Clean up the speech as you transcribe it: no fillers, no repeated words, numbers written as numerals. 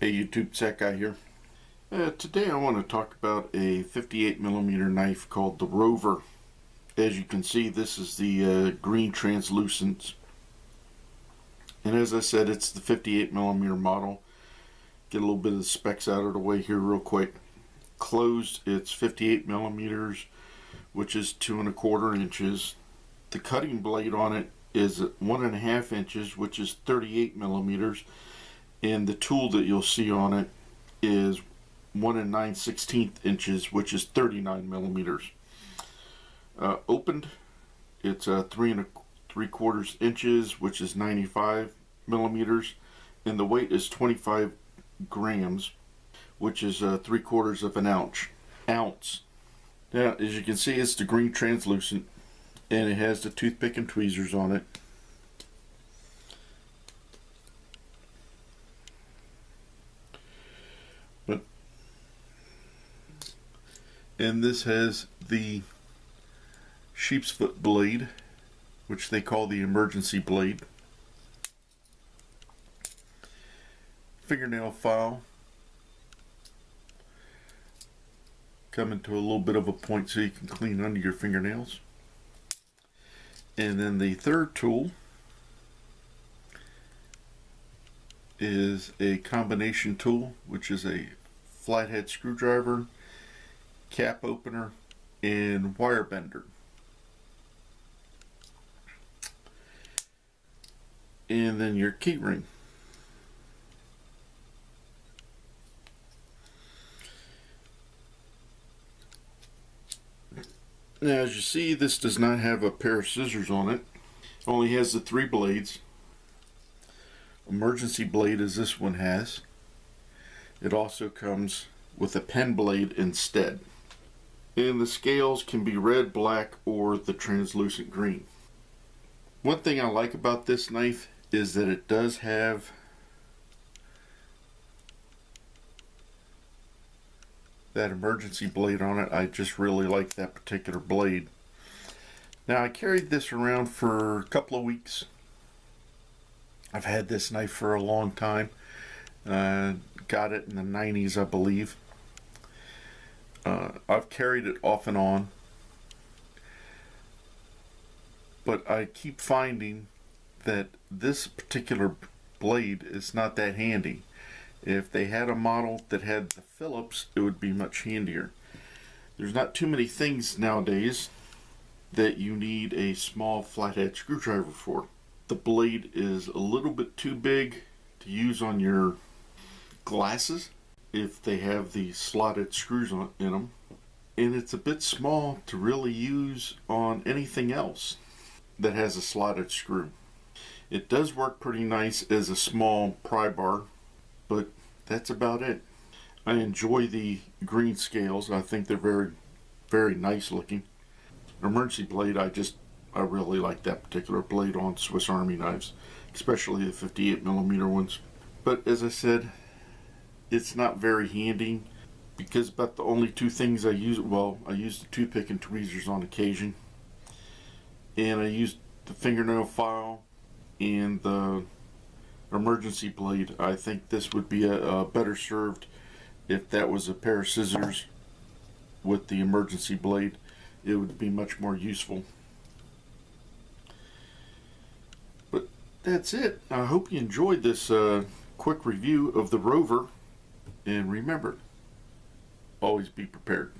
Hey YouTube, Tech Guy here. Today I want to talk about a 58mm knife called the Rover. As you can see, this is the green translucent, and as I said, it's the 58mm model. Get a little bit of the specs out of the way here real quick. Closed, it's 58mm, which is 2¼ inches. The cutting blade on it is 1½ inches, which is 38mm. And the tool that you'll see on it is 1 9/16 inches, which is 39mm. Opened, it's 3 3/4 inches, which is 95mm, and the weight is 25 grams, which is 3/4 of an ounce. Now, as you can see, it's the green translucent, and it has the toothpick and tweezers on it. And this has the sheep's foot blade, which they call the emergency blade. Fingernail file, coming to a little bit of a point so you can clean under your fingernails. And then the third tool is a combination tool, which is a flathead screwdriver, cap opener, and wire bender. And then your key ring. Now, as you see, this does not have a pair of scissors on it. It only has the 3 blades. Emergency blade, as this one has. It also comes with a pen blade instead. And the scales can be red, black, or the translucent green. One thing I like about this knife is that it does have that emergency blade on it. I just really like that particular blade. Now, I carried this around for a couple of weeks. I've had this knife for a long time. Got it in the 90s, I believe. I've carried it off and on, but I keep finding that this particular blade is not that handy. If they had a model that had the Phillips, it would be much handier. There's not too many things nowadays that you need a small flathead screwdriver for. The blade is a little bit too big to use on your glasses if they have the slotted screws in them, and it's a bit small to really use on anything else that has a slotted screw. It does work pretty nice as a small pry bar, but that's about it. I enjoy the green scales. I think they're very, very nice looking. Emergency blade, I really like that particular blade on Swiss Army knives, especially the 58mm ones. But as I said, it's not very handy because about the only 2 things I use, well, I use the toothpick and tweezers on occasion, and I use the fingernail file and the emergency blade. I think this would be a better served if that was a pair of scissors with the emergency blade. It would be much more useful. But that's it. I hope you enjoyed this quick review of the Rover. And remember, always be prepared.